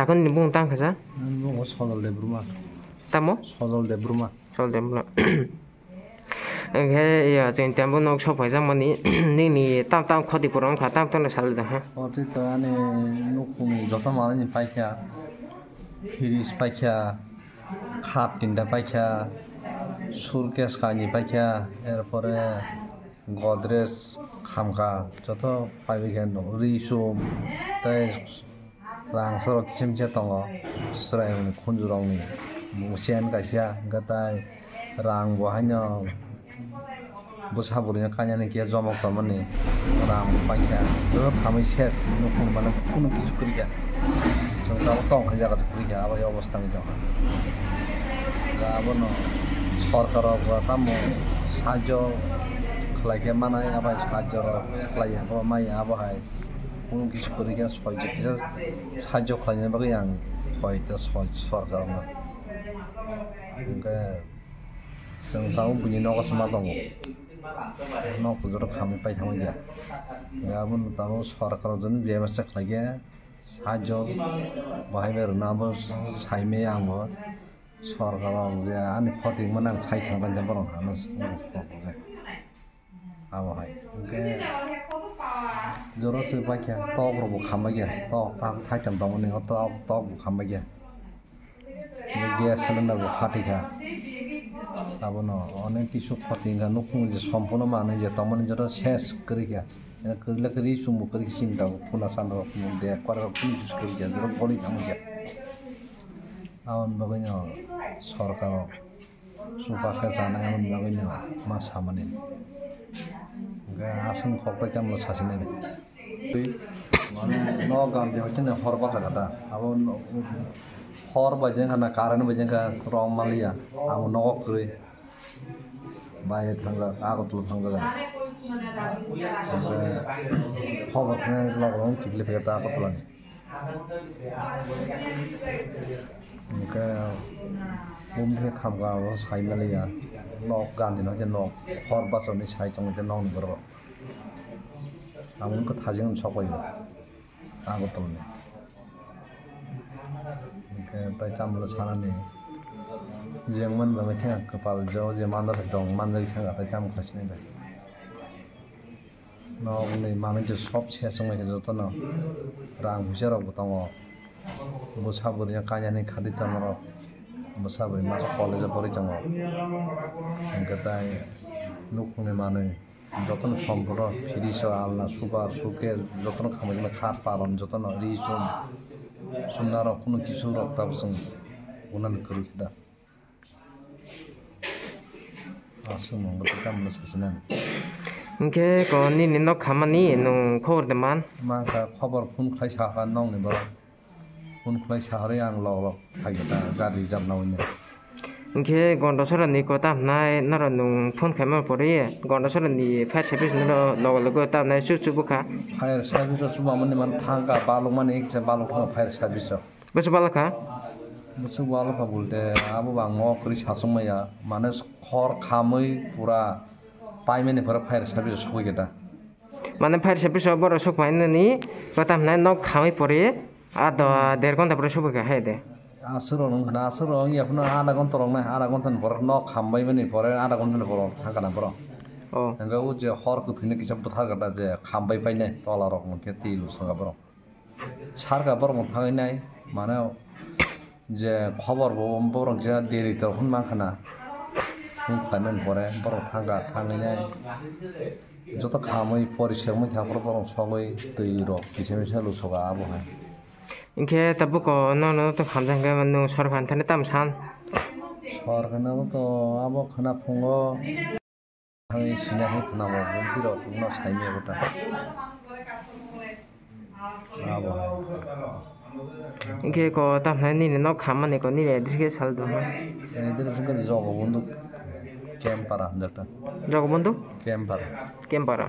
takon ni bung tang kasa Nung sodol de bruma. tamo Sodol de bruma. sol dem lo ke ya chen tembo nok so phai jang mani ni tam tam khoti puron kha tam tam sal da ha Oti to ane nukuni joto mane ni paikya. Firis paikya. Khap tinda paikya. Surkes kani paikya. Erpore Godrej khamka joto paikya no risum tai rangsoro kisim che tongo srai ni khunjurong ni musian kasia gatai rang bo hanyo busaburinya kanya ni kia jomok tamani rang paikya joto khamai ses nukung mana kuno kisu kriya jongta tong khaja ka kriya aba yo অবস্থা ni dong abono সরকার তামো সাহায্য খালাইকে মানায় আবার সাহায্য খালাইয়া মাই আবহায় কোনো কিছু করে গিয়ে সাহায্য খালাইনের বাকি আং হয়তো সরকার जों tahu bunyi noko semua dong noko jero kami pai thamai ya gabon tahu সরকার জন ব্যবস্থা খালাইগে সাহায্য বাহাইবে রনাবো সাইমে আংবো সরকার যে আনি ক্ষতি মানে সাইখাंबान যে বরং হানস আবহায় ওকে জরসে পাইয়া তগরবো খামবাগে তগ তাক থাইতাম দমনি তগ খামবাগে গ্যাস সিলিন্ডারবো ফাটিখা আবনো অনেক কিছু ক্ষতিগা নকুং যে সম্পূর্ণ মানে যে তমনি জর শেষ করিগা করিলে করি সুমু করি চিন্তা পুনা সান্দ দে করার কিছু করিগা জর বলি খামগা আউন বাগাইনো সরকার সুপাকে জানাই আউন বাগাইনো মা সামানে गा आसन खक्ता केमन सासिने माने न गान्धि हटिने हर बाजा गदा अब हर बाजें खाना कारण बाजें का रंग मालिया अब नगक करी बाय थांगा आगतल थांगा खबरने लगन किबले बेटा आगतल ओके बुमथे खामगा साइमालिया नक गान्धि न जे नक हर बासनि साइ तंग जे नक बर आमुन को थाजिं सपाय आगतल ने ओके ताइ तामल सानानि जेंमन बमेथे कपाल जो जे मानदर दं मानजै थांगा ताइ ताम खासिने बे नगनि माने जे सब से संगे जतो न रां बिचाराव दङ बुसाबुरिया कायानि खादि तनर बुसाबुरि मास कलेज परि दङ गताय नुखुने माने जतन सम्पद फिरिस आलना सुपार सुके जतन खामानि खात पालन जतन रिसुम सुनार कुनु किसु रक्ताबसं उनान करिदा आसुम गत कामन ससना के को नि न खामानि नु खबर de man मा का खबर फुन खाइ साखा नंनि बर फुन खाइ साखरे आं ल फाइदा गारि जाबनावनि के गन्डसर नि को ताम नाय नर नु फोन खाइमा परे गन्डसर नि फायर सर्भिस न लग लग ताम नाय सुचु बुखा फायर सर्भिस सुमा मनि मान थांगा बालक माने एक से बालक फायर सर्भिस बस बालका बस बालक बोलते आबो बांग करि सासुमया माने खर खामै पुरा पाइमेने पर फायर सर्भिस सगैदा माने फायर सर्भिस बर सफाइन नि कताम नाय न खाइ परे आ द 1.5 घन्टा पर सफा है दे आसुरं ना आसुरं याफना आधा घन्टा रंग आधा घन्टा पर न खामबाय माने पर आधा घन्टा पर थांगाना पर ओ नंगा उ जे हर को थिने किसा बुथा गदा जे खामबाय पाइने तला रक मथे तिलु संगा पर सारगा बर म थांगायनाय माने जे खबर बर जे देरि त हुन माखाना हुन फाइमेन परे बर थांगा थांगायनाय जत खामै परिश्रम थापर बर सबै दै र किसे मिसे लुसगा आबहाय इनके तब को न तो खामजang के मनु सरखान थाने ताम सान सरखाना तो अब खाना फुंगो हाय सिना है खाना बो बुंतिरो न साइमे गटा अब इनके को ताम नि न खामाने को नि एड्रेस साल दो एदर संग जग बंदु कैंपारा जटा जगबंधु कैंपारा कैंपारा